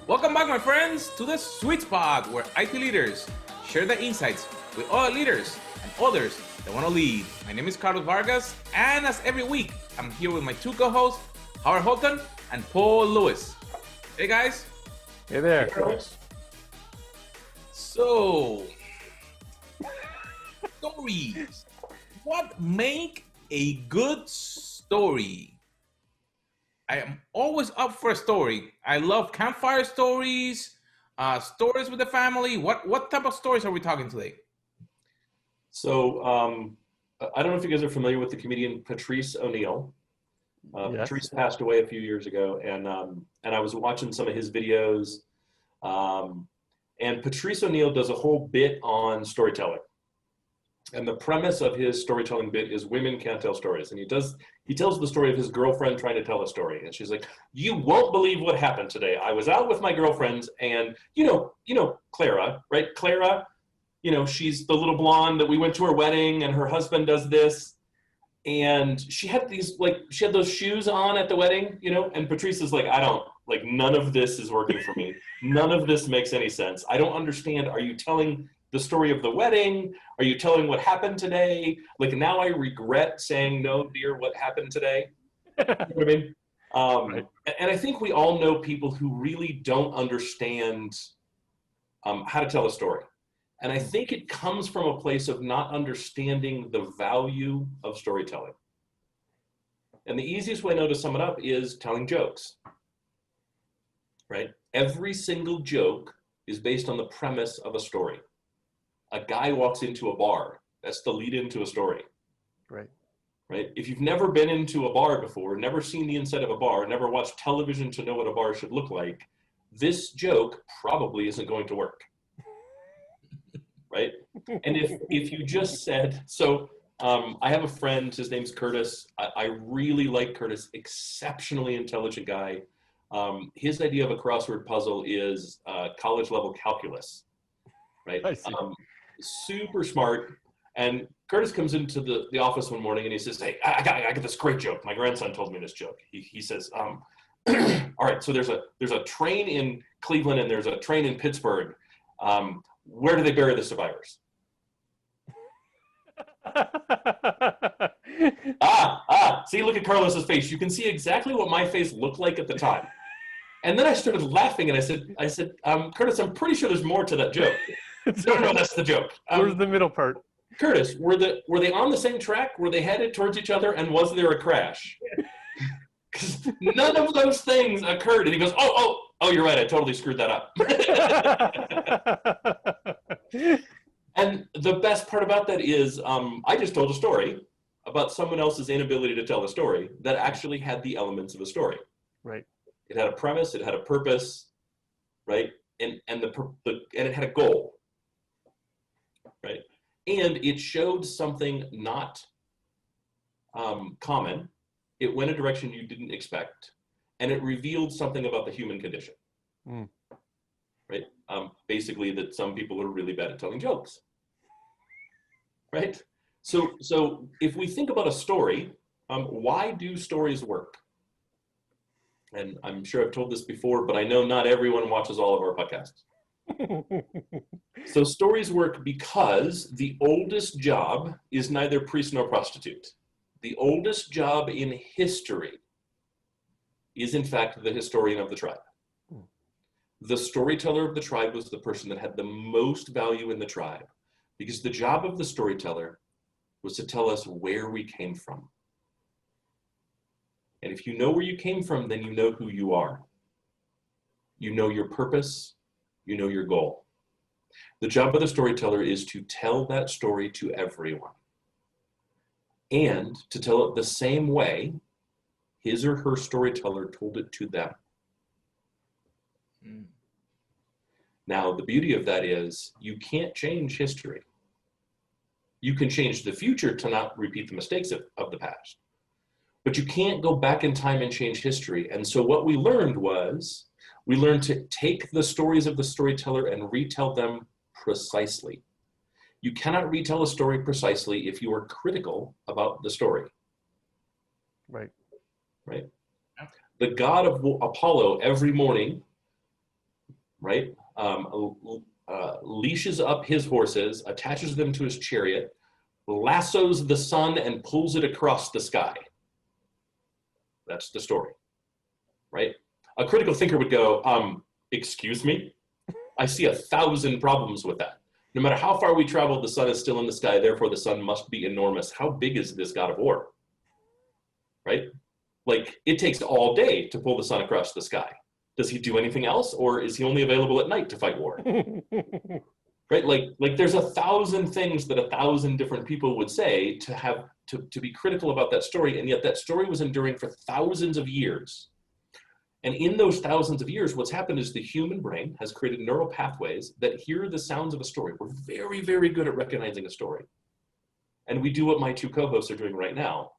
Welcome back, my friends, to the sweet spot where IT leaders share their insights with other leaders and others that want to lead. My name is Carlos Vargas, and as every week, I'm here with my two co-hosts, Howard Holton and Paul Lewis. Hey, guys. Hey there. Hey, Carlos. So, stories. What make a good story? I am always up for a story. I love campfire stories, stories with the family. What type of stories are we talking today? So I don't know if you guys are familiar with the comedian Patrice O'Neal. Yes. Patrice passed away a few years ago, and I was watching some of his videos. And Patrice O'Neal does a whole bit on storytelling. And the premise of his storytelling bit is women can't tell stories. And he tells the story of his girlfriend trying to tell a story. And she's like, you won't believe what happened today. I was out with my girlfriends and you know, Clara, right? Clara, she's the little blonde that we went to her wedding and her husband does this. And she had those shoes on at the wedding, and Patrice is like, none of this is working for me. None of this makes any sense. I don't understand. Are you telling the story of the wedding? Are you telling what happened today? Like, now I regret saying, no, dear, what happened today? You know what I mean? Right. And I think we all know people who really don't understand how to tell a story. And I think it comes from a place of not understanding the value of storytelling. And the easiest way now to sum it up is telling jokes, right? Every single joke is based on the premise of a story. A guy walks into a bar. That's the lead into a story. Right. Right? If you've never been into a bar before, never seen the inside of a bar, never watched television to know what a bar should look like, this joke probably isn't going to work. Right? And if you just said, I have a friend, his name's Curtis. I really like Curtis, exceptionally intelligent guy. His idea of a crossword puzzle is college level calculus, right? I see. Super smart. And Curtis comes into the office one morning and he says, hey, I got this great joke. My grandson told me this joke. He says, all right, so there's a train in Cleveland and there's a train in Pittsburgh. Where do they bury the survivors? See, look at Carlos's face. You can see exactly what my face looked like at the time. And then I started laughing and I said, Curtis, I'm pretty sure there's more to that joke. No, that's the joke. Where's the middle part? Curtis, were they on the same track? Were they headed towards each other? And was there a crash? Because none of those things occurred. And he goes, oh, you're right. I totally screwed that up. And the best part about that is I just told a story about someone else's inability to tell a story that actually had the elements of a story. Right. It had a premise, it had a purpose, right? And it had a goal, right? And it showed something not common. It went a direction you didn't expect, and it revealed something about the human condition, right? Basically that some people are really bad at telling jokes, right? So if we think about a story, why do stories work? And I'm sure I've told this before, but I know not everyone watches all of our podcasts. So stories work because the oldest job is neither priest nor prostitute. The oldest job in history is, in fact, the historian of the tribe. The storyteller of the tribe was the person that had the most value in the tribe, because the job of the storyteller was to tell us where we came from. And if you know where you came from, then you know who you are. You know your purpose, you know your goal. The job of the storyteller is to tell that story to everyone, and to tell it the same way his or her storyteller told it to them. Now, the beauty of that is you can't change history. You can change the future to not repeat the mistakes of the past, but you can't go back in time and change history. And so what we learned to take the stories of the storyteller and retell them precisely. You cannot retell a story precisely if you are critical about the story. Right. Right? The god of Apollo every morning right? Leashes up his horses, attaches them to his chariot, lassos the sun and pulls it across the sky. That's the story, right? A critical thinker would go, excuse me? I see 1,000 problems with that. No matter how far we travel, the sun is still in the sky, therefore the sun must be enormous. How big is this god of war, right? Like, it takes all day to pull the sun across the sky. Does he do anything else, or is he only available at night to fight war? Right? Like there's 1,000 things that 1,000 different people would say to be critical about that story, and yet that story was enduring for thousands of years. And in those thousands of years, what's happened is the human brain has created neural pathways that hear the sounds of a story. We're very, very good at recognizing a story. And we do what my two co-hosts are doing right now,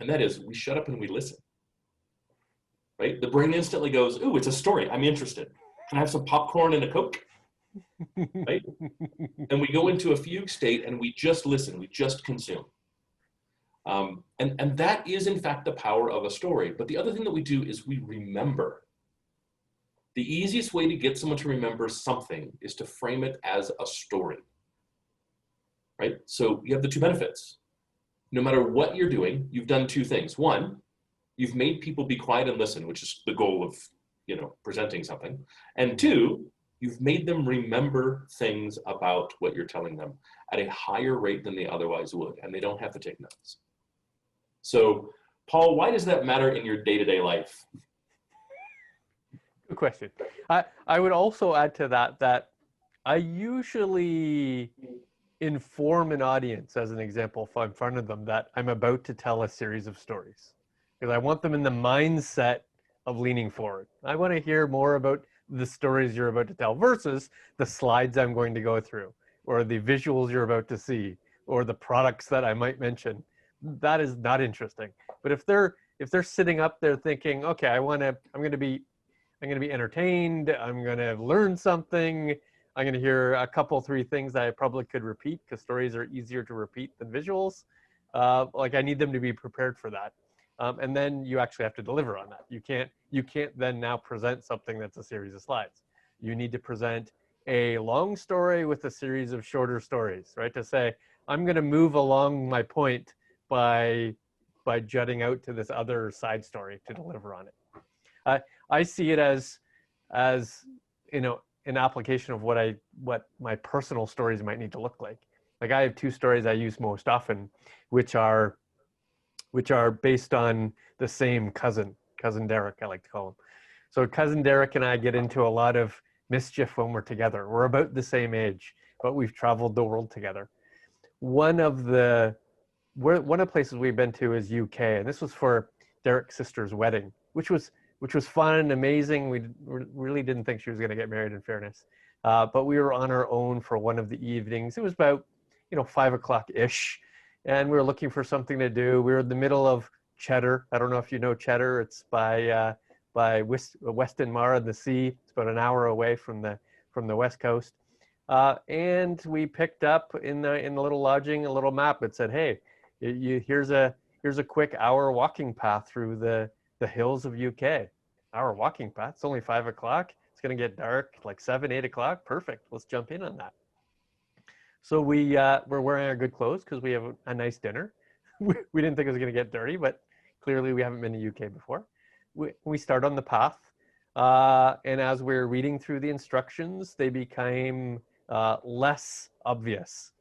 and that is we shut up and we listen. Right? The brain instantly goes, ooh, it's a story. I'm interested. Can I have some popcorn and a Coke? Right? And we go into a fugue state and we just listen. We just consume. And that is, in fact, the power of a story. But the other thing that we do is we remember. The easiest way to get someone to remember something is to frame it as a story. Right? So you have the two benefits. No matter what you're doing, you've done two things. One, you've made people be quiet and listen, which is the goal of, presenting something. And two, you've made them remember things about what you're telling them at a higher rate than they otherwise would, and they don't have to take notes. So, Paul, why does that matter in your day-to-day life? Good question. I would also add to that I usually inform an audience, as an example, if I'm in front of them, that I'm about to tell a series of stories. Because I want them in the mindset of leaning forward. I want to hear more about the stories you're about to tell versus the slides I'm going to go through, or the visuals you're about to see, or the products that I might mention. That is not interesting. But if they're sitting up there thinking, okay, I'm going to be entertained, I'm going to learn something, I'm going to hear a couple, three things that I probably could repeat, because stories are easier to repeat than visuals. I need them to be prepared for that. And then you actually have to deliver on that. You can't then now present something that's a series of slides. You need to present a long story with a series of shorter stories, right? To say, I'm going to move along my point by jutting out to this other side story to deliver on it. I see it as an application of what my personal stories might need to look like. Like, I have two stories I use most often, which are based on the same cousin Derek, I like to call him. So cousin Derek and I get into a lot of mischief when we're together. We're about the same age, but we've traveled the world together. One of the places we've been to is UK, and this was for Derek's sister's wedding, which was fun and amazing. We really didn't think she was going to get married, in fairness, but we were on our own for one of the evenings. It was about 5 o'clock-ish, and we were looking for something to do. We were in the middle of Cheddar. I don't know if you know Cheddar. It's by Weston Mar and the sea. It's about an hour away from the west coast. And we picked up in the little lodging a little map that said, "Hey, here's a quick hour walking path through the hills of UK." Hour walking path. It's only 5 o'clock. It's gonna get dark like 7, 8 o'clock. Perfect. Let's jump in on that. So we're wearing our good clothes because we have a nice dinner. We didn't think it was going to get dirty, but clearly we haven't been to UK before. We start on the path, and as we're reading through the instructions, they became less obvious.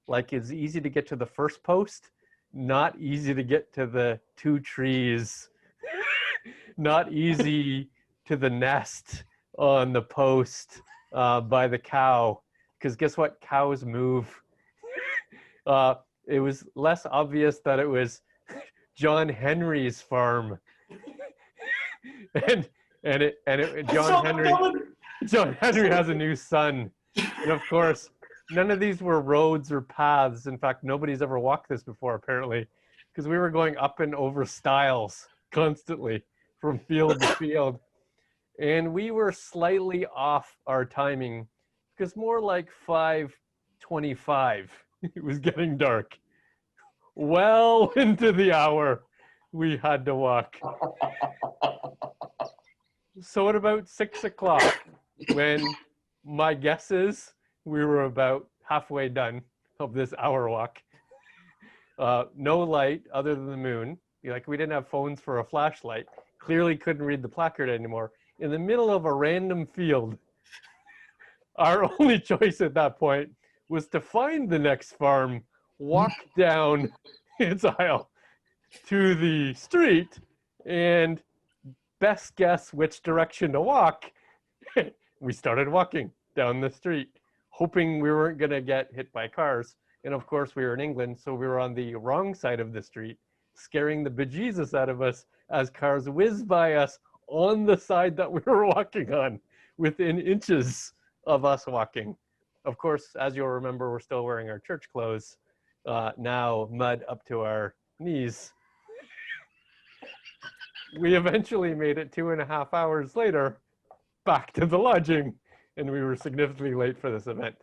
Like, it's easy to get to the first post, not easy to get to the 2 trees, not easy to the nest on the post by the cow. Because guess what? Cows move. It was less obvious that it was John Henry's farm, and John Henry has a new son, and of course, none of these were roads or paths. In fact, nobody's ever walked this before, apparently, because we were going up and over stiles constantly from field to field, and we were slightly off our timing. Because more like 5:25, it was getting dark. Well into the hour, we had to walk. So at about 6 o'clock, when my guess is we were about halfway done of this hour walk. No light other than the moon. Like, we didn't have phones for a flashlight. Clearly couldn't read the placard anymore. In the middle of a random field, our only choice at that point was to find the next farm, walk down its aisle to the street, and best guess which direction to walk. We started walking down the street, hoping we weren't going to get hit by cars. And of course, we were in England, so we were on the wrong side of the street, scaring the bejesus out of us as cars whizzed by us on the side that we were walking on, within inches of us walking. Of course, as you'll remember, we're still wearing our church clothes, now mud up to our knees. We eventually made it 2.5 hours later back to the lodging, and we were significantly late for this event.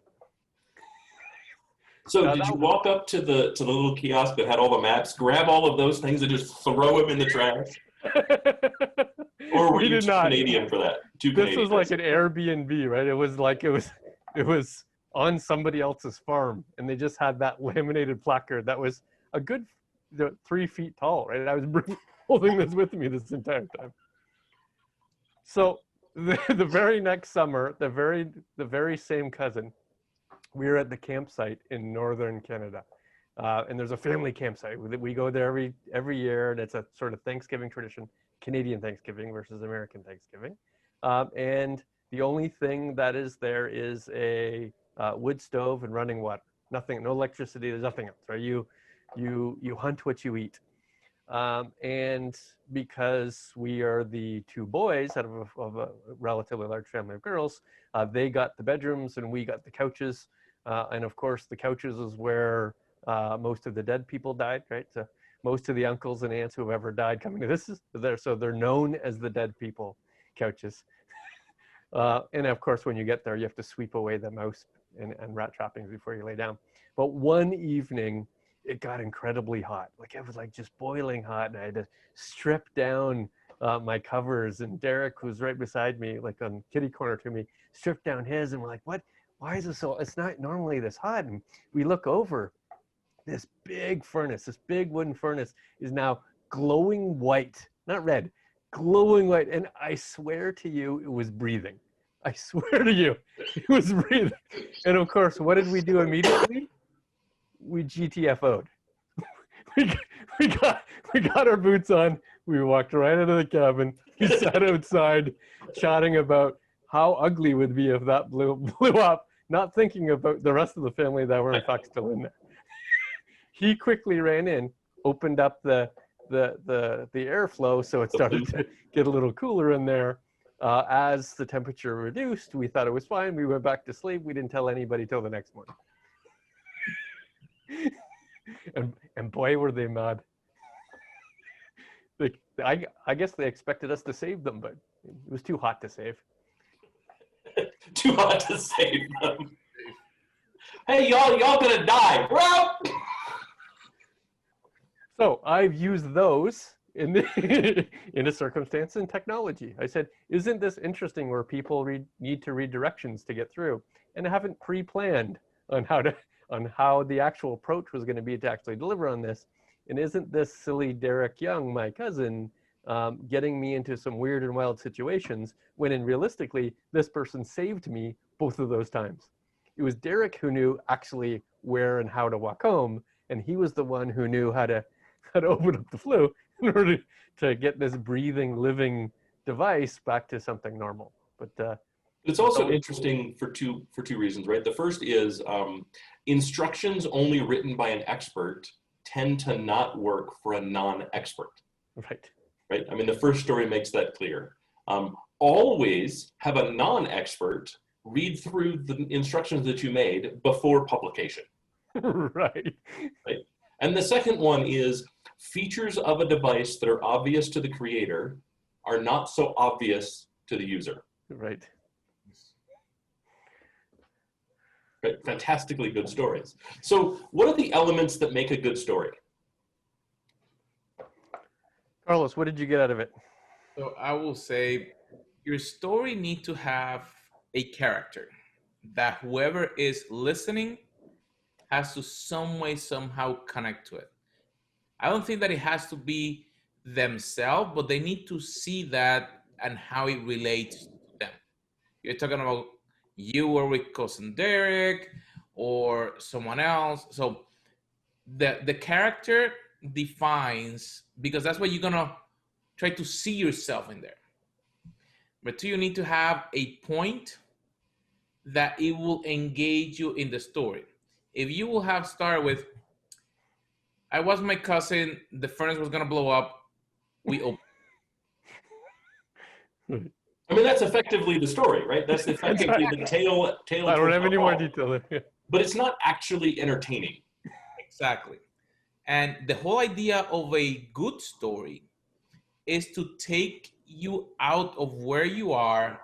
So did you walk up to the little kiosk that had all the maps, grab all of those things and just throw them in the trash? Or were you too Canadian for that? This was like an Airbnb, right? It was on somebody else's farm, and they just had that laminated placard that was a good 3 feet tall, right? I was holding this with me this entire time. So the very next summer, the very same cousin, we were at the campsite in northern Canada, and there's a family campsite. We go there every year, and it's a sort of Thanksgiving tradition, Canadian Thanksgiving versus American Thanksgiving. And the only thing that is there is a wood stove and running water. Nothing, no electricity. There's nothing else. Right? You hunt what you eat. And because we are the two boys out of a relatively large family of girls, they got the bedrooms and we got the couches. And of course, the couches is where most of the dead people died, right? So most of the uncles and aunts who have ever died coming to this is there. So they're known as the dead people couches. And of course, when you get there, you have to sweep away the mouse and rat trappings before you lay down. But one evening, it got incredibly hot. Like, it was like just boiling hot, and I had to strip down my covers, and Derek, who's right beside me, like on kitty corner to me, stripped down his, and we're like, what? Why is it so, it's not normally this hot? And we look over, this big furnace, this big wooden furnace is now glowing white, not red, glowing white. And I swear to you, it was breathing. I swear to you, it was breathing. And of course, what did we do immediately? We GTFO'd. we got our boots on. We walked right into the cabin. We sat outside chatting about how ugly it would be if that blew up, not thinking about the rest of the family that were in fact still in there. He quickly ran in, opened up the airflow, so it started to get a little cooler in there. As the temperature reduced, we thought it was fine. We went back to sleep. We didn't tell anybody till the next morning. And boy, were they mad. I guess they expected us to save them, but it was too hot to save. Too hot to save them. Hey, y'all gonna die, bro! So I've used those in a circumstance in technology. I said, isn't this interesting where people need to read directions to get through, and haven't pre-planned on how the actual approach was going to be to actually deliver on this? And isn't this silly Derek Young, my cousin, getting me into some weird and wild situations when realistically, this person saved me both of those times? It was Derek who knew actually where and how to walk home, and he was the one who knew how to open up the flue in order to get this breathing, living device back to something normal. But it's also interesting for two reasons, right? The first is instructions only written by an expert tend to not work for a non-expert. Right. Right. I mean, the first story makes that clear. Always have a non-expert read through the instructions that you made before publication. Right. Right. And the second one is features of a device that are obvious to the creator are not so obvious to the user. Right. Right. Fantastically good stories. So what are the elements that make a good story? Carlos, what did you get out of it? So I will say your story needs to have a character that whoever is listening has to some way, somehow connect to it. I don't think that it has to be themselves, but they need to see that and how it relates to them. You're talking about you were with cousin Derek or someone else. So the character defines, because that's what you're gonna try to see yourself in there. But two, you need to have a point that it will engage you in the story. If you will have started with, I was my cousin, the furnace was gonna blow up, we opened. I mean, that's effectively the story, right? That's effectively the tale. I don't have any more detail there. But it's not actually entertaining. Exactly. And the whole idea of a good story is to take you out of where you are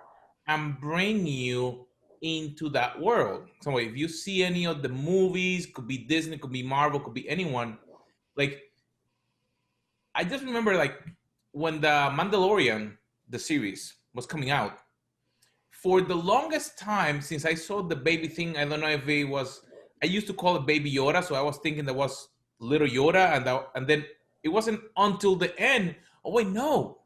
and bring you into that world. So if you see any of the movies, could be Disney, could be Marvel, could be anyone, like, I just remember like when the Mandalorian, the series, was coming out, for the longest time since I saw the baby thing, I don't know if it was, I used to call it Baby Yoda, so I was thinking that was little Yoda, and then it wasn't until the end, oh wait, no.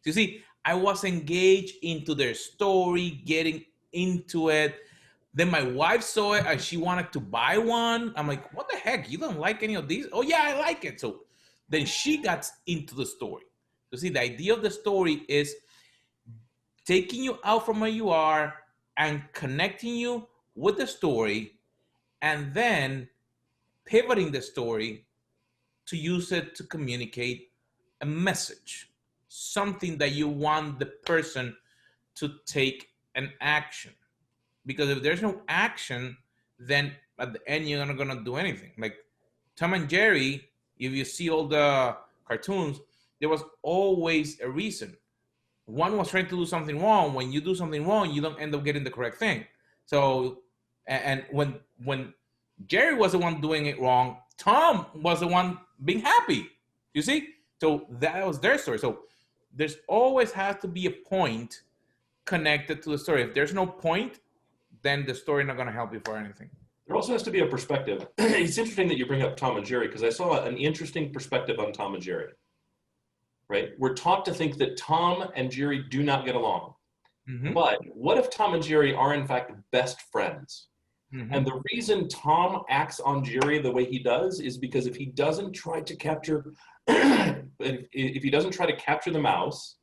You see, I was engaged into their story, getting into it. Then my wife saw it and she wanted to buy one. I'm like, what the heck? You don't like any of these? Oh yeah, I like it. So then she got into the story. You see, the idea of the story is taking you out from where you are and connecting you with the story, and then pivoting the story to use it to communicate a message, something that you want the person to take an action. Because if there's no action, then at the end you're not gonna do anything. Like Tom and Jerry, if you see all the cartoons, there was always a reason. One was trying to do something wrong. When you do something wrong, you don't end up getting the correct thing. So, and when Jerry was the one doing it wrong, Tom was the one being happy. You see? So that was their story. So there's always has to be a point connected to the story. If there's no point, then the story not going to help you for anything. There also has to be a perspective. It's interesting that you bring up Tom and Jerry, because I saw an interesting perspective on Tom and Jerry. Right? We're taught to think that Tom and Jerry do not get along. Mm-hmm. But what if Tom and Jerry are in fact best friends? Mm-hmm. And the reason Tom acts on Jerry the way he does is because if he doesn't try to capture, if he doesn't try to capture the mouse,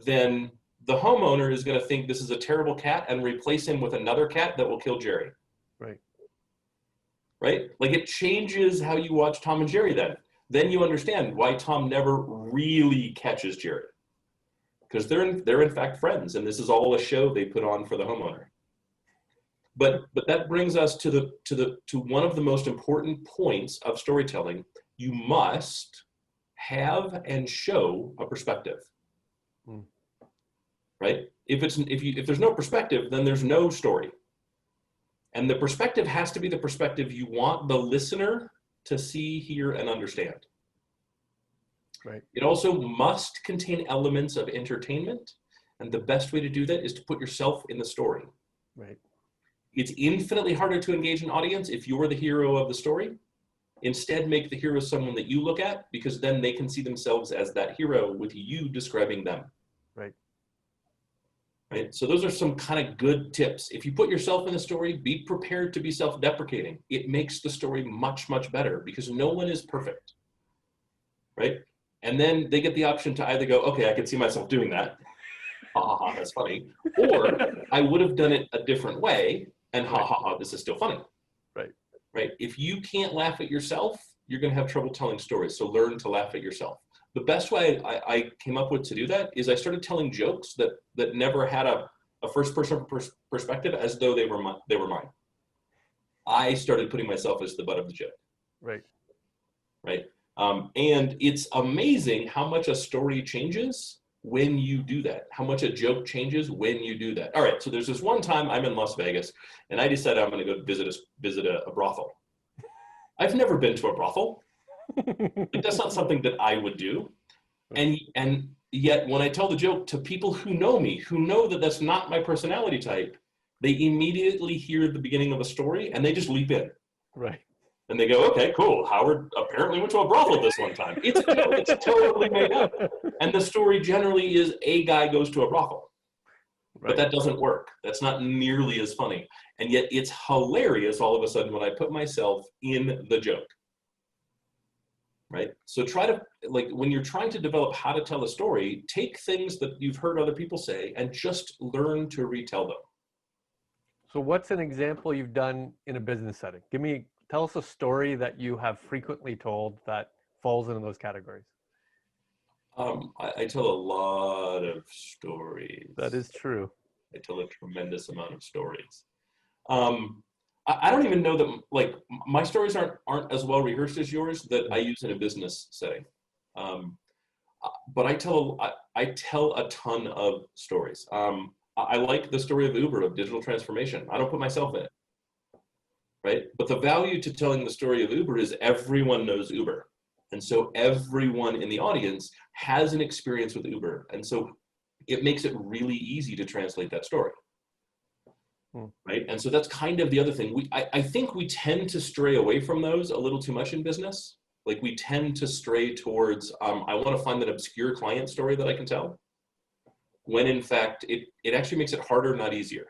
then the homeowner is going to think this is a terrible cat and replace him with another cat that will kill Jerry. Right. Right? Like it changes how you watch Tom and Jerry then. Then you understand why Tom never really catches Jerry. Because they're in fact friends, and this is all a show they put on for the homeowner. But that brings us to one of the most important points of storytelling. You must have and show a perspective. Mm. Right? If there's no perspective, then there's no story. And the perspective has to be the perspective you want the listener to see, hear, and understand. Right. It also must contain elements of entertainment, and the best way to do that is to put yourself in the story. Right. It's infinitely harder to engage an audience if you're the hero of the story. Instead, make the hero someone that you look at, because then they can see themselves as that hero with you describing them. Right. Right. So those are some kind of good tips. If you put yourself in the story, be prepared to be self-deprecating. It makes the story much, much better because no one is perfect. Right. And then they get the option to either go, okay, I can see myself doing that. Ha ha ha, that's funny. Or I would have done it a different way, and ha ha ha, this is still funny. Right. Right. If you can't laugh at yourself, you're going to have trouble telling stories. So learn to laugh at yourself. The best way I came up with to do that is I started telling jokes that never had a first person perspective as though they were mine. I started putting myself as the butt of the joke. Right. Right. And it's amazing how much a story changes when you do that, how much a joke changes when you do that. All right. So there's this one time I'm in Las Vegas and I decided I'm going to go visit a brothel. I've never been to a brothel. That's not something that I would do. And yet when I tell the joke to people who know me, who know that that's not my personality type, they immediately hear the beginning of a story and they just leap in. Right. And they go, okay, cool. Howard apparently went to a brothel this one time. It's a joke. It's totally made up. And the story generally is a guy goes to a brothel. Right. But that doesn't work. That's not nearly as funny. And yet it's hilarious all of a sudden when I put myself in the joke. Right? So try to, like, when you're trying to develop how to tell a story, take things that you've heard other people say and just learn to retell them. So what's an example you've done in a business setting? Tell us a story that you have frequently told that falls into those categories. I tell a lot of stories. That is true. I tell a tremendous amount of stories. I don't even know that, like, my stories aren't as well rehearsed as yours that I use in a business setting. But I tell a ton of stories. I like the story of Uber, of digital transformation. I don't put myself in it, right? But the value to telling the story of Uber is everyone knows Uber. And so everyone in the audience has an experience with Uber. And so it makes it really easy to translate that story. Right? And so that's kind of the other thing. I think we tend to stray away from those a little too much in business. Like, we tend to stray towards, I want to find that obscure client story that I can tell, when in fact, it actually makes it harder, not easier.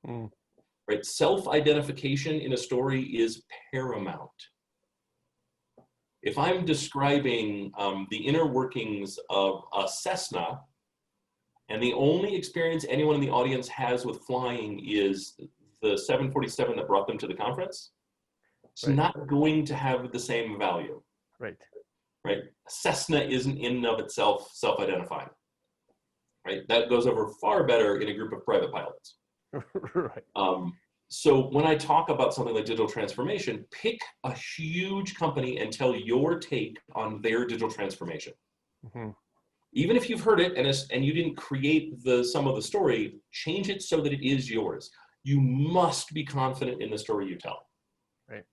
Right? Self-identification in a story is paramount. If I'm describing the inner workings of a Cessna, and the only experience anyone in the audience has with flying is the 747 that brought them to the conference, it's not going to have the same value. Right. Right? Cessna isn't in and of itself self-identifying. Right? That goes over far better in a group of private pilots. Right. So when I talk about something like digital transformation, pick a huge company and tell your take on their digital transformation. Even if you've heard it and you didn't create some of the story, change it so that it is yours. You must be confident in the story you tell. Right?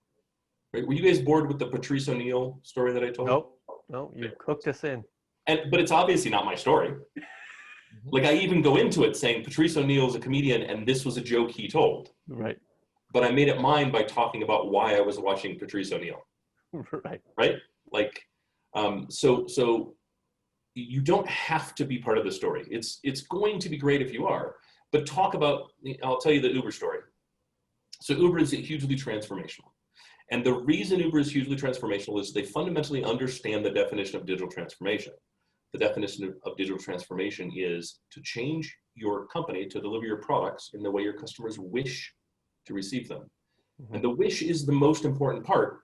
Were you guys bored with the Patrice O'Neill story that I told? Nope. No, you cooked us in. But it's obviously not my story. Like, I even go into it saying Patrice O'Neill is a comedian and this was a joke he told. Right. But I made it mine by talking about why I was watching Patrice O'Neill. Right. Right? Like, so you don't have to be part of the story. It's going to be great if you are, but talk about, I'll tell you the Uber story. So Uber is hugely transformational. And the reason Uber is hugely transformational is they fundamentally understand the definition of digital transformation. The definition of digital transformation is to change your company to deliver your products in the way your customers wish to receive them. And the wish is the most important part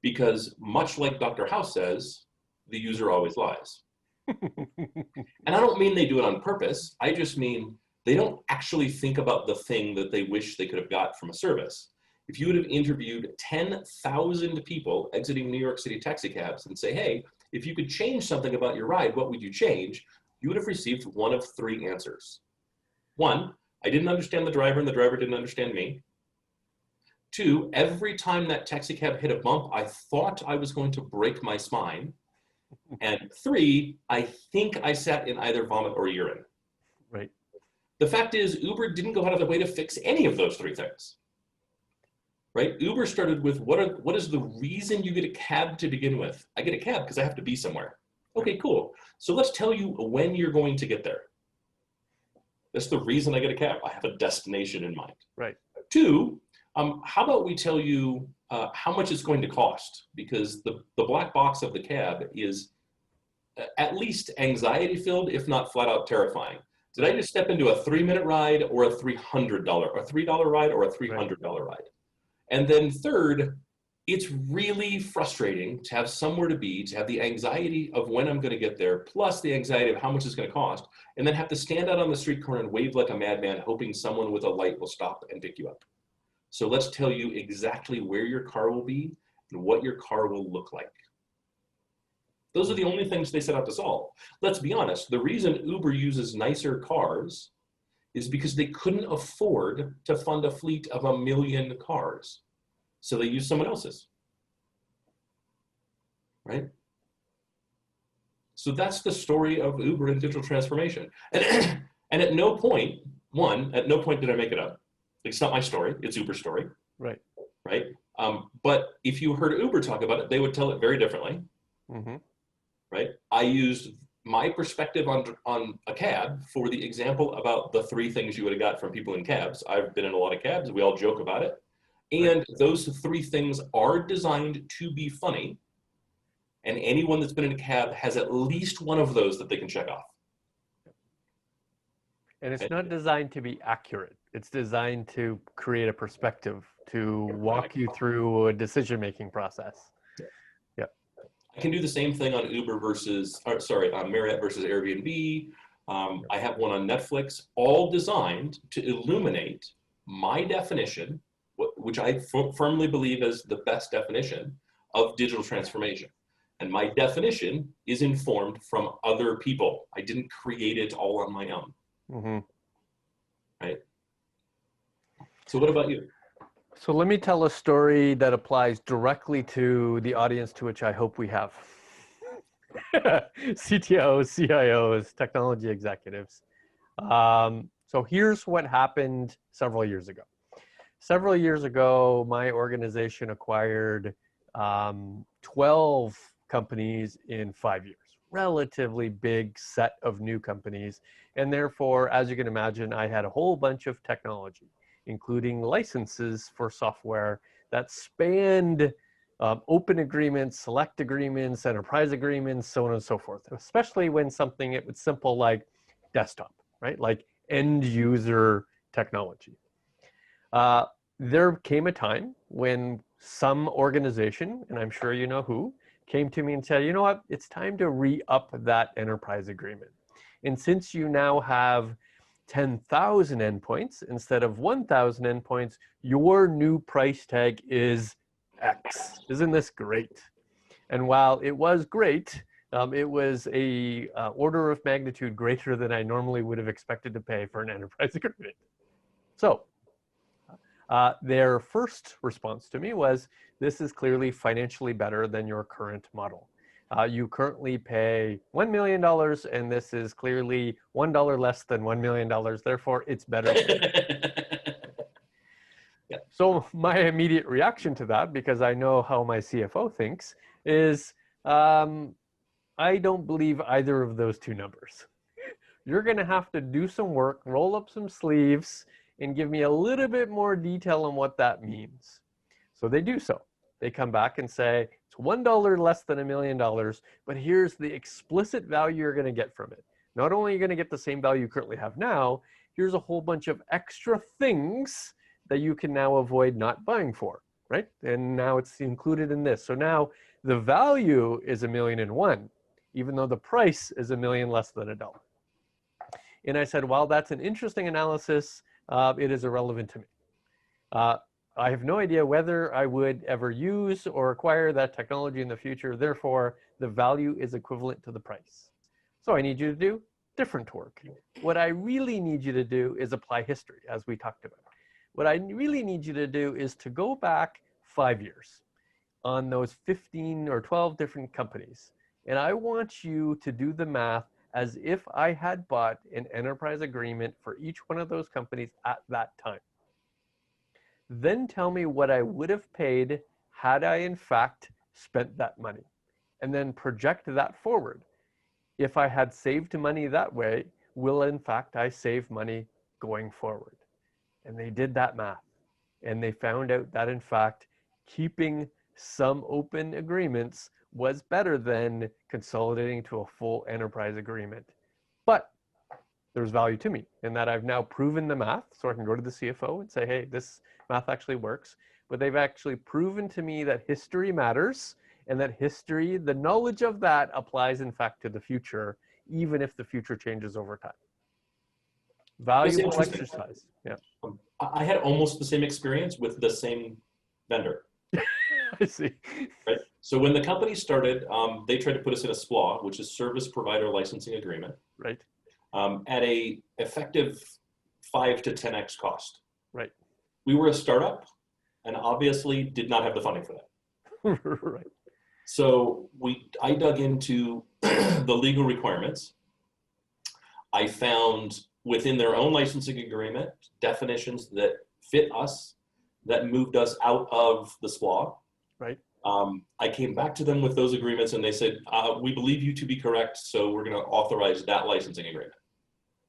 because, much like Dr. House says, the user always lies. And I don't mean they do it on purpose. I just mean they don't actually think about the thing that they wish they could have got from a service. If you would have interviewed 10,000 people exiting New York City taxi cabs and say, hey, if you could change something about your ride, what would you change? You would have received one of three answers. One, I didn't understand the driver and the driver didn't understand me. Two, every time that taxi cab hit a bump, I thought I was going to break my spine. And three, I think I sat in either vomit or urine. Right. The fact is, Uber didn't go out of their way to fix any of those three things. Right? Uber started with what is the reason you get a cab to begin with? I get a cab because I have to be somewhere. Okay, cool. So let's tell you when you're going to get there. That's the reason I get a cab. I have a destination in mind. Right. Two, how about we tell you how much it's going to cost? Because the black box of the cab is at least anxiety-filled, if not flat out terrifying. Did I just step into a 3-minute ride or a $300 or $3 ride or a $300 ride? And then third, it's really frustrating to have somewhere to be, to have the anxiety of when I'm going to get there, plus the anxiety of how much it's going to cost, and then have to stand out on the street corner and wave like a madman, hoping someone with a light will stop and pick you up. So let's tell you exactly where your car will be and what your car will look like. Those are the only things they set out to solve. Let's be honest, the reason Uber uses nicer cars is because they couldn't afford to fund a fleet of 1 million cars. So they use someone else's, right? So that's the story of Uber and digital transformation. And at no point, at no point did I make it up. It's not my story, it's Uber's story. Right. Right? But if you heard Uber talk about it, they would tell it very differently. Mm-hmm. Right? I used my perspective on a cab for the example about the 3 things you would have got from people in cabs. I've been in a lot of cabs, we all joke about it. And Right. those 3 things are designed to be funny. And anyone that's been in a cab has at least one of those that they can check off. And it's not designed to be accurate. It's designed to create a perspective, to walk you through a decision-making process. Yeah. I can do the same thing on Uber on Marriott versus Airbnb. I have one on Netflix, all designed to illuminate my definition, which I firmly believe is the best definition of digital transformation. And my definition is informed from other people. I didn't create it all on my own. Mm-hmm. Right? So what about you? So let me tell a story that applies directly to the audience to which I hope we have. CTOs, CIOs, technology executives. So here's what happened several years ago. Several years ago, my organization acquired 12 companies in 5 years. Relatively big set of new companies. And therefore, as you can imagine, I had a whole bunch of technology, including licenses for software that spanned open agreements, select agreements, enterprise agreements, so on and so forth, especially when something it was simple like desktop, right? Like end user technology. There came a time when some organization, and I'm sure you know who, came to me and said, you know what, it's time to re-up that enterprise agreement. And since you now have 10,000 endpoints instead of 1,000 endpoints, your new price tag is X. Isn't this great? And while it was great, it was a order of magnitude greater than I normally would have expected to pay for an enterprise agreement. So their first response to me was, this is clearly financially better than your current model. You currently pay $1 million, and this is clearly $1 less than $1 million. Therefore, it's better. Yeah. So my immediate reaction to that, because I know how my CFO thinks, is I don't believe either of those 2 numbers. You're going to have to do some work, roll up some sleeves, and give me a little bit more detail on what that means. So they do so. They come back and say, it's $1 less than $1 million, but here's the explicit value you're going to get from it. Not only are you going to get the same value you currently have now, here's a whole bunch of extra things that you can now avoid not buying for, right? And now it's included in this. So now the value is $1.1 million, even though the price is $1 million less than $1. And I said, while that's an interesting analysis, it is irrelevant to me. I have no idea whether I would ever use or acquire that technology in the future. Therefore, the value is equivalent to the price. So I need you to do different work. What I really need you to do is apply history, as we talked about. What I really need you to do is to go back 5 years on those 15 or 12 different companies. And I want you to do the math as if I had bought an enterprise agreement for each one of those companies at that time. Then tell me what I would have paid had I in fact spent that money, and then project that forward. If I had saved money that way, will in fact I save money going forward? And they did that math, and they found out that in fact keeping some open agreements was better than consolidating to a full enterprise agreement. But there's value to me in that I've now proven the math, so I can go to the CFO and say, hey, this math actually works. But they've actually proven to me that history matters, and that history, the knowledge of that, applies in fact to the future, even if the future changes over time. Valuable exercise. Yeah. I had almost the same experience with the same vendor. I see. Right. So when the company started, they tried to put us in a SPLA, which is Service Provider Licensing Agreement. Right. At a effective 5 to 10x cost. Right. We were a startup and obviously did not have the funding for that. Right. So I dug into the legal requirements. I found within their own licensing agreement definitions that fit us, that moved us out of the SPLA. Right. I came back to them with those agreements and they said, we believe you to be correct, so we're going to authorize that licensing agreement.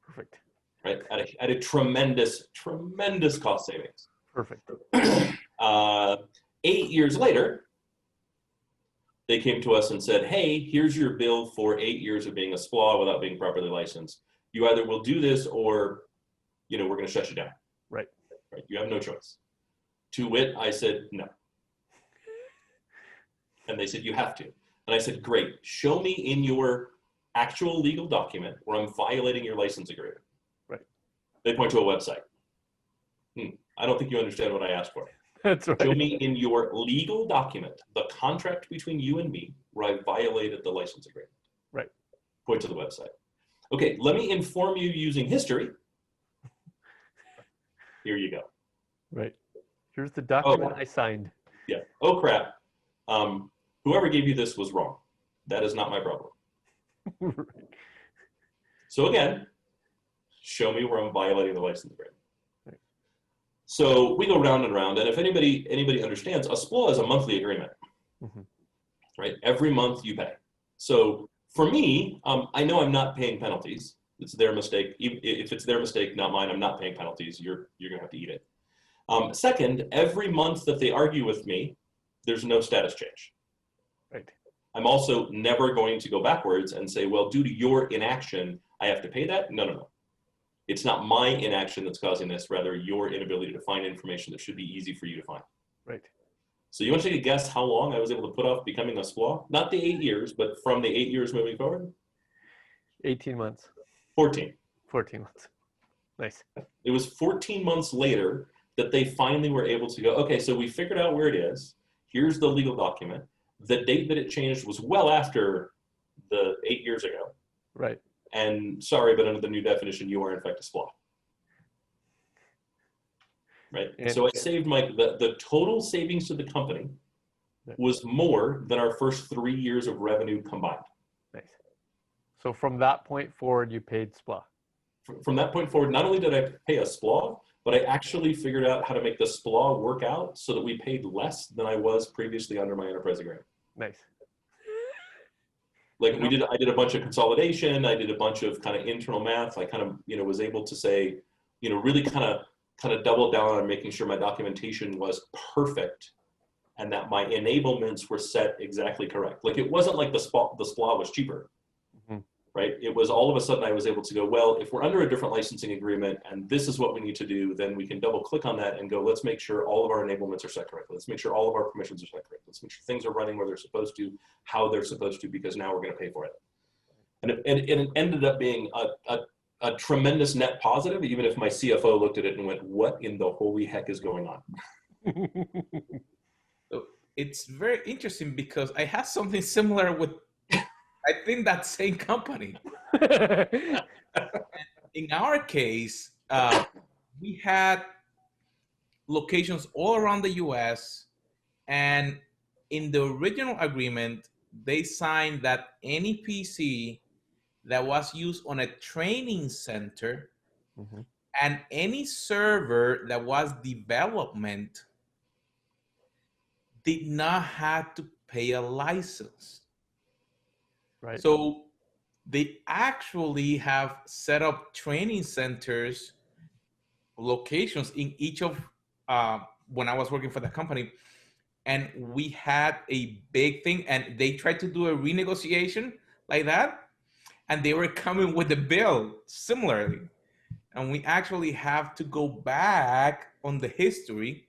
Perfect. Right, at a tremendous cost savings. Perfect. 8 years later, they came to us and said, hey, here's your bill for 8 years of being a SPLA without being properly licensed. You either will do this or, we're going to shut you down. Right. You have no choice. To wit, I said, no. And they said, you have to. And I said, great, show me in your actual legal document where I'm violating your license agreement. Right. They point to a website. I don't think you understand what I asked for. That's right. Show me in your legal document, the contract between you and me, where I violated the license agreement. Right. Point to the website. Okay, let me inform you using history. Here you go. Right. Here's the document I signed. Yeah. Oh, crap. Whoever gave you this was wrong. That is not my problem. Right. So again, show me where I'm violating the license agreement. Right. So we go round and round, and if anybody understands, a SPLA is a monthly agreement, right? Every month you pay. So for me, I know I'm not paying penalties. It's their mistake. If it's their mistake, not mine, I'm not paying penalties. You're gonna have to eat it. Second, every month that they argue with me, there's no status change. Right. I'm also never going to go backwards and say, well, due to your inaction, I have to pay that. No. It's not my inaction that's causing this, rather your inability to find information that should be easy for you to find. Right. So you want to take a guess how long I was able to put off becoming a SPLA? Not the 8 years, but from the 8 years moving forward? 18 months. 14. 14 months. Nice. It was 14 months later that they finally were able to go, okay, so we figured out where it is. Here's the legal document. The date that it changed was well after the 8 years ago. Right. And sorry, but under the new definition, you are in fact a SPLA. Right. And so I saved the total savings to the company was more than our first 3 years of revenue combined. Nice. So from that point forward, you paid SPLA. From that point forward, not only did I pay a SPLA, but I actually figured out how to make the SPLA work out so that we paid less than I was previously under my enterprise agreement. Nice. Like I did a bunch of consolidation. I did a bunch of kind of internal math. I kind of, was able to say, really kind of double down on making sure my documentation was perfect and that my enablements were set exactly correct. Like it wasn't like the SPLA was cheaper, right? It was all of a sudden I was able to go, well, if we're under a different licensing agreement and this is what we need to do, then we can double click on that and go, let's make sure all of our enablements are set correctly. Let's make sure all of our permissions are set correctly. Let's make sure things are running where they're supposed to, how they're supposed to, because now we're going to pay for it. And it ended up being a tremendous net positive, even if my CFO looked at it and went, what in the holy heck is going on? So it's very interesting because I had something similar with, I think, that same company. In our case, we had locations all around the US, and in the original agreement, they signed that any PC that was used on a training center and any server that was development did not have to pay a license. Right. So they actually have set up training centers, locations in each of, when I was working for the company, and we had a big thing, and they tried to do a renegotiation like that, and they were coming with a bill similarly. And we actually have to go back on the history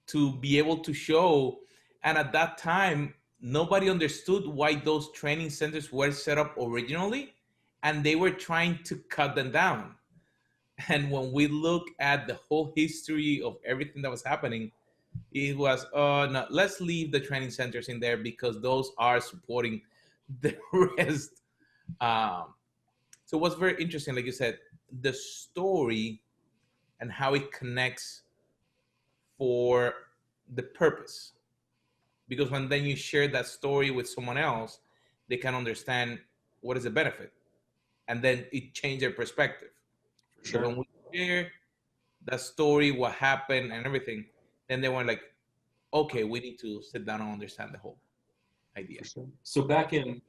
to be able to show. And at that time, nobody understood why those training centers were set up originally, and they were trying to cut them down. And when we look at the whole history of everything that was happening, it was, no, let's leave the training centers in there because those are supporting the rest. So what's very interesting, like you said, the story and how it connects for the purpose. Because when then you share that story with someone else, they can understand what is the benefit, and then it changed their perspective. So when we share the story, what happened, and everything, then they were like, okay, we need to sit down and understand the whole idea. So back in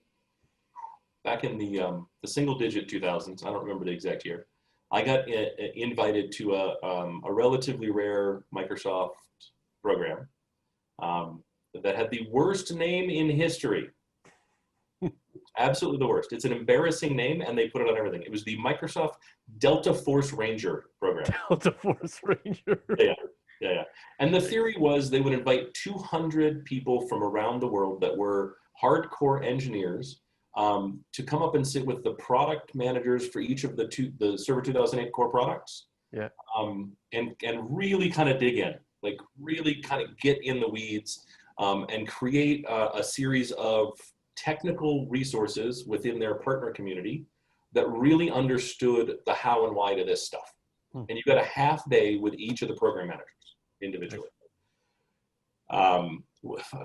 the single digit 2000s, I don't remember the exact year, I got invited to a relatively rare Microsoft program that had the worst name in history. Absolutely the worst. It's an embarrassing name, and they put it on everything. It was the Microsoft Delta Force Ranger program. Delta Force Ranger. Yeah. And the theory was they would invite 200 people from around the world that were hardcore engineers to come up and sit with the product managers for each of the Server 2008 core products. Yeah. And really kind of dig in, like really kind of get in the weeds and create a series of technical resources within their partner community that really understood the how and why to this stuff. And you got a half day with each of the program managers individually.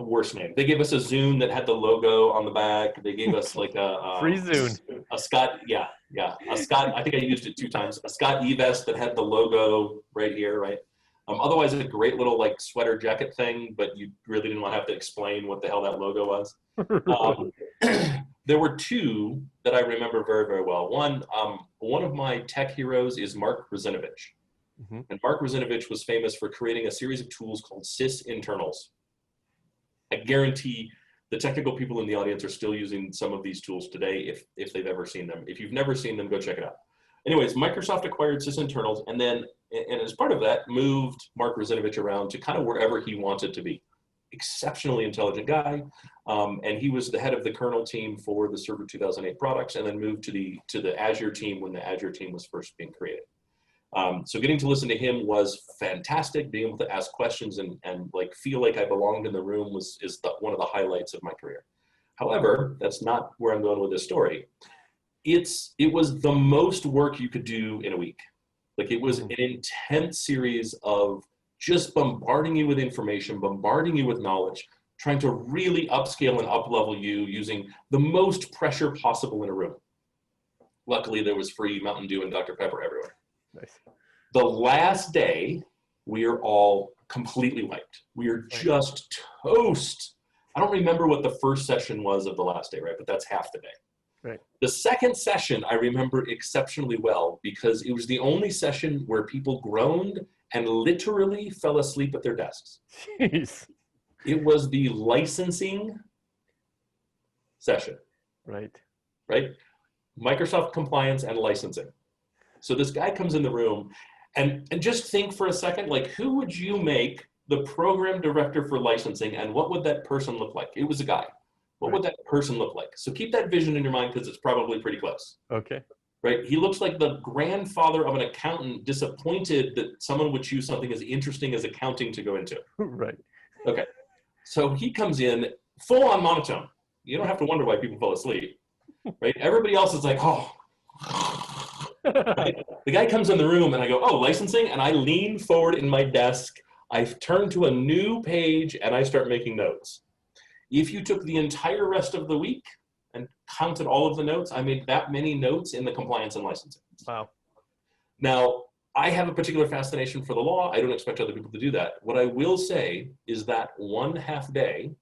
Worst name. They gave us a Zune that had the logo on the back. They gave us like a free Zune. A Scott, a Scott. I think I used it 2 times. A Scott E-vest that had the logo right here, right? Otherwise, a great little like sweater jacket thing, but you really didn't want to have to explain what the hell that logo was. There were 2 that I remember very, very well. One of my tech heroes is Mark Ruzinovich. And Mark Ruzinovich was famous for creating a series of tools called sys internals. I guarantee the technical people in the audience are still using some of these tools today if they've ever seen them. If you've never seen them, go check it out. Anyways, Microsoft acquired sys internals, and as part of that, moved Mark Ruzinovich around to kind of wherever he wanted to be. Exceptionally intelligent guy, and he was the head of the kernel team for the Server 2008 products, and then moved to the Azure team when the Azure team was first being created. So getting to listen to him was fantastic. Being able to ask questions and like feel like I belonged in the room is one of the highlights of my career. However, that's not where I'm going with this story. It was the most work you could do in a week. Like it was an intense series of just bombarding you with information, bombarding you with knowledge, trying to really upscale and up-level you using the most pressure possible in a room. Luckily, there was free Mountain Dew and Dr. Pepper everywhere. Nice. The last day, we are all completely wiped. We are just toast. I don't remember what the first session was of the last day, right? But that's half the day. Right. The second session, I remember exceptionally well because it was the only session where people groaned and literally fell asleep at their desks. Jeez. It was the licensing session. Right. Microsoft compliance and licensing. So this guy comes in the room and just think for a second, like who would you make the program director for licensing and what would that person look like? It was a guy. What would that person look like? So keep that vision in your mind because it's probably pretty close. Okay. Right? He looks like the grandfather of an accountant disappointed that someone would choose something as interesting as accounting to go into. Right. Okay. So he comes in full on monotone. You don't have to wonder why people fall asleep. Right? Everybody else is like, oh. Right? The guy comes in the room and I go, oh, licensing? And I lean forward in my desk. I turn to a new page and I start making notes. If you took the entire rest of the week and counted all of the notes, I made that many notes in the compliance and licensing. Wow. Now, I have a particular fascination for the law. I don't expect other people to do that. What I will say is that 1.5 day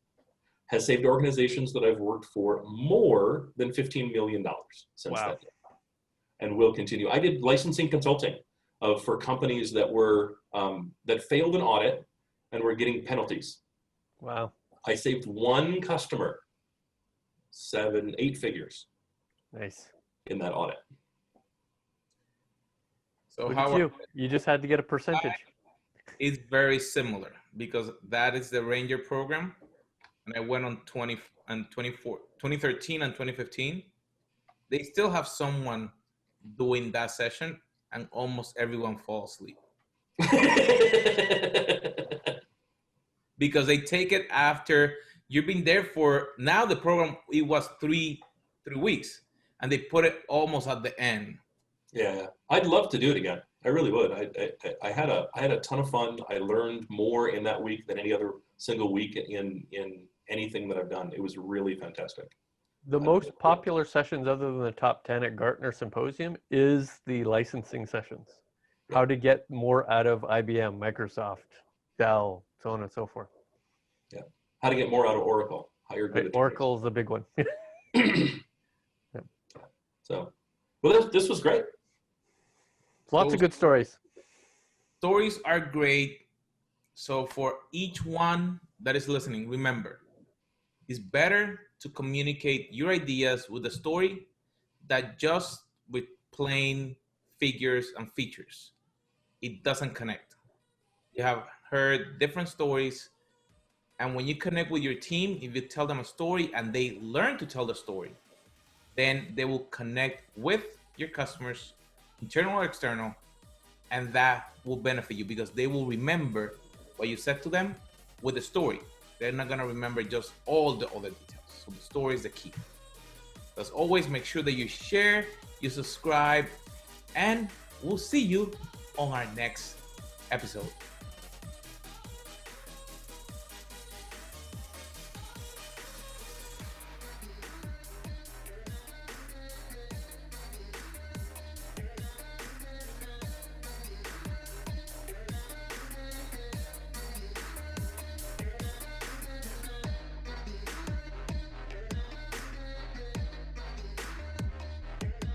has saved organizations that I've worked for more than $15 million since that day. And will continue. I did licensing consulting for companies that were that failed an audit and were getting penalties. Wow. I saved one customer 7-8 figures. Nice. In that audit. So how you just had to get a percentage. It's very similar because that is the Ranger program, and I went on 2013 and 2015. They still have someone doing that session, and almost everyone falls asleep. Because they take it after you've been there for, now the program, it was three weeks, and they put it almost at the end. Yeah, I'd love to do it again. I really would. I had a ton of fun. I learned more in that week than any other single week in anything that I've done. It was really fantastic. The most popular sessions other than the top 10 at Gartner Symposium is the licensing sessions. How to get more out of IBM, Microsoft, Dell, so on and so forth. Yeah. How to get more out of Oracle. Hire good attorneys. Oracle's the big one. So, well, this was great. Lots of good stories. Stories are great. So for each one that is listening, remember, it's better to communicate your ideas with a story than just with plain figures and features. It doesn't connect. You have heard different stories, and when you connect with your team, if you tell them a story and they learn to tell the story, then they will connect with your customers, internal or external, and that will benefit you because they will remember what you said to them with the story. They're not gonna remember just all the other details. So the story is the key. As always, make sure that you share, you subscribe, and we'll see you on our next episode.